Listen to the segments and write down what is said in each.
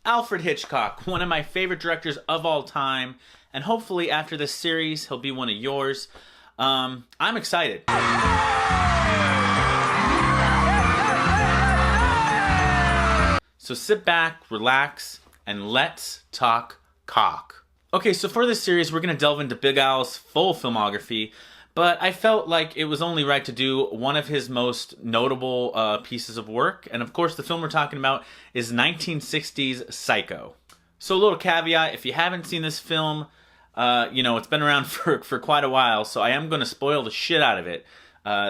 Alfred Hitchcock, one of my favorite directors of all time, and hopefully after this series, he'll be one of yours. I'm excited. So sit back, relax, and let's talk cock. Okay, so for this series, we're going to delve into Big Al's full filmography, but I felt like it was only right to do one of his most notable pieces of work, and of course the film we're talking about is 1960's Psycho. So a little caveat, if you haven't seen this film, it's been around for quite a while, so I am going to spoil the shit out of it.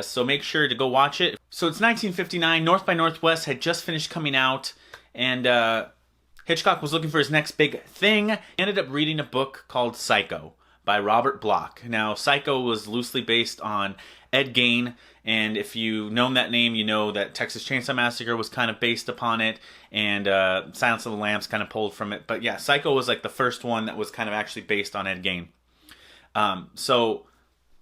So make sure to go watch it. So it's 1959, North by Northwest had just finished coming out, and Hitchcock was looking for his next big thing. He ended up reading a book called Psycho by Robert Bloch. Now, Psycho was loosely based on Ed Gein, and if you know that name, you know that Texas Chainsaw Massacre was kind of based upon it, and Silence of the Lambs kind of pulled from it. But yeah, Psycho was like the first one that was kind of actually based on Ed Gein. So,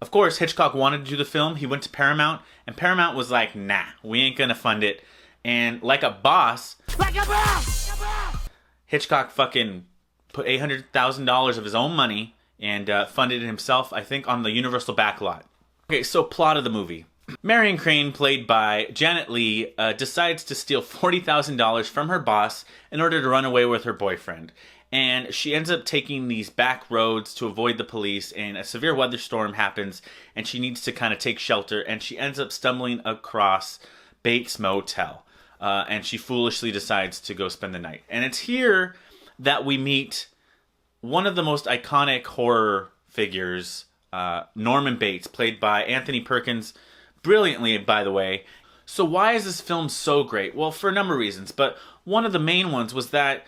of course, Hitchcock wanted to do the film. He went to Paramount, and Paramount was like, nah, we ain't gonna fund it. And like a boss, Hitchcock fucking put $800,000 of his own money and funded it himself, I think, on the Universal backlot. Okay, so plot of the movie. Marion Crane, played by Janet Leigh, decides to steal $40,000 from her boss in order to run away with her boyfriend. And she ends up taking these back roads to avoid the police, and a severe weather storm happens, and she needs to kind of take shelter, and she ends up stumbling across Bates Motel. And she foolishly decides to go spend the night. And it's here that we meet one of the most iconic horror figures, Norman Bates, played by Anthony Perkins, brilliantly, by the way. So why is this film so great? Well, for a number of reasons, but one of the main ones was that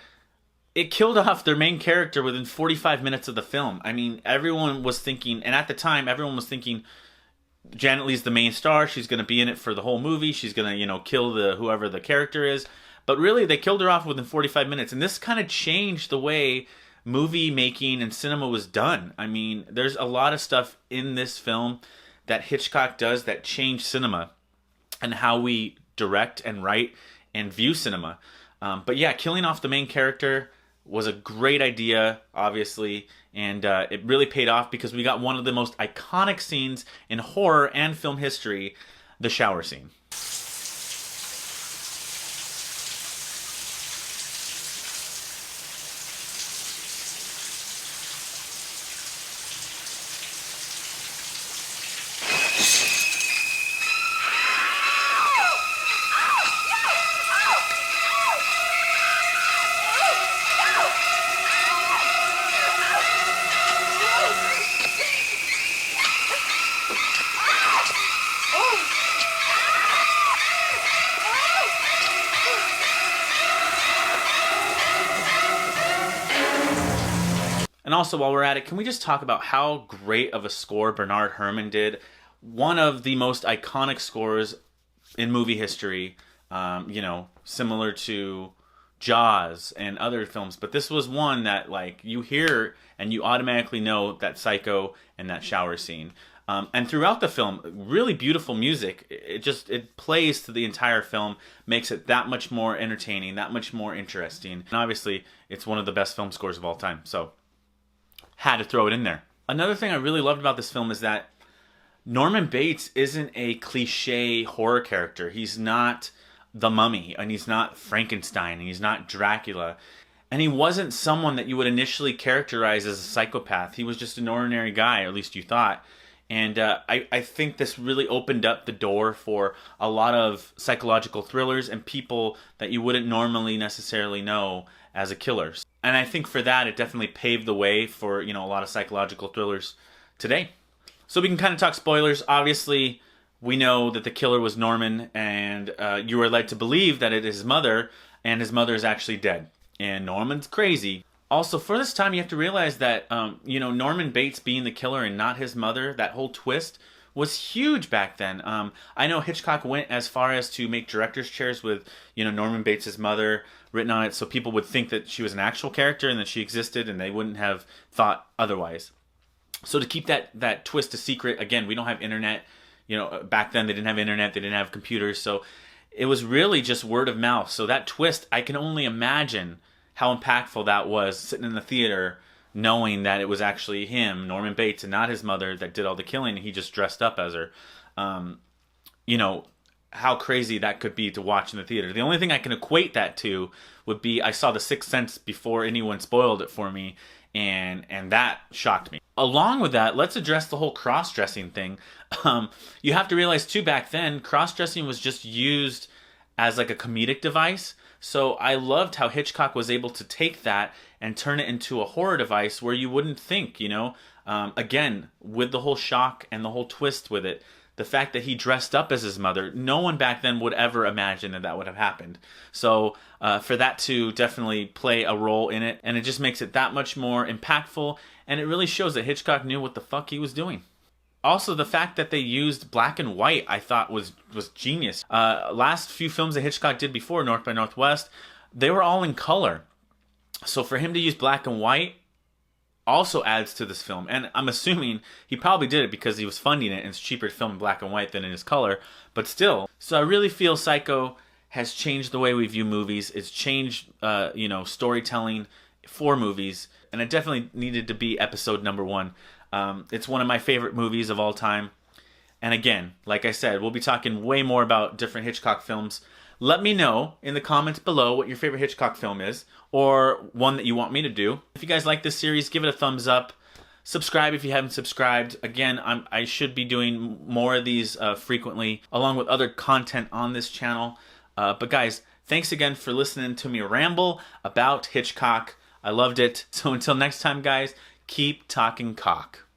it killed off their main character within 45 minutes of the film. I mean, everyone was thinking, and at the time, everyone was thinking, Janet Leigh's the main star. She's going to be in it for the whole movie. She's going to, kill whoever the character is. But really, they killed her off within 45 minutes. And this kind of changed the way movie making and cinema was done. I mean, there's a lot of stuff in this film that Hitchcock does that changed cinema and how we direct and write and view cinema. But yeah, killing off the main character was a great idea, obviously, and it really paid off because we got one of the most iconic scenes in horror and film history, the shower scene. And also, while we're at it, can we just talk about how great of a score Bernard Herrmann did? One of the most iconic scores in movie history, similar to Jaws and other films. But this was one that, you hear and you automatically know that Psycho and that shower scene. And throughout the film, really beautiful music. It plays to the entire film, makes it that much more entertaining, that much more interesting. And obviously, it's one of the best film scores of all time. So, had to throw it in there. Another thing I really loved about this film is that Norman Bates isn't a cliche horror character. He's not the Mummy, and he's not Frankenstein, and he's not Dracula. And he wasn't someone that you would initially characterize as a psychopath. He was just an ordinary guy, or at least you thought. And I think this really opened up the door for a lot of psychological thrillers and people that you wouldn't normally necessarily know as a killer. And I think for that, it definitely paved the way for, a lot of psychological thrillers today. So we can kind of talk spoilers. Obviously, we know that the killer was Norman, and you are led to believe that it is his mother, and his mother is actually dead. And Norman's crazy. Also, for this time, you have to realize that, Norman Bates being the killer and not his mother, that whole twist was huge back then. I know Hitchcock went as far as to make director's chairs with, Norman Bates' mother written on it, so people would think that she was an actual character and that she existed, and they wouldn't have thought otherwise. So to keep that twist a secret, again, we don't have internet. Back then they didn't have internet, they didn't have computers, so it was really just word of mouth. So that twist, I can only imagine how impactful that was, sitting in the theater knowing that it was actually him, Norman Bates, and not his mother that did all the killing, and he just dressed up as her. You know, how crazy that could be to watch in the theater. The only thing I can equate that to would be I saw The Sixth Sense before anyone spoiled it for me, and that shocked me. Along with that, let's address the whole cross-dressing thing. You have to realize too, back then, cross-dressing was just used as like a comedic device. So I loved how Hitchcock was able to take that and turn it into a horror device where you wouldn't think, you know, again, with the whole shock and the whole twist with it, the fact that he dressed up as his mother, no one back then would ever imagine that that would have happened. So for that to definitely play a role in it, and it just makes it that much more impactful, and it really shows that Hitchcock knew what the fuck he was doing. Also, the fact that they used black and white, I thought was genius. Last few films that Hitchcock did before, North by Northwest, they were all in color. So for him to use black and white also adds to this film. And I'm assuming he probably did it because he was funding it and it's cheaper to film in black and white than in his color. But still. So I really feel Psycho has changed the way we view movies. It's changed, storytelling for movies. And it definitely needed to be episode number 1. It's one of my favorite movies of all time. And again, like I said, we'll be talking way more about different Hitchcock films. Let me know in the comments below what your favorite Hitchcock film is, or one that you want me to do. If you guys like this series, give it a thumbs up. Subscribe if you haven't subscribed. Again, I should be doing more of these frequently, along with other content on this channel. But guys, thanks again for listening to me ramble about Hitchcock. I loved it. So until next time, guys, keep talking cock.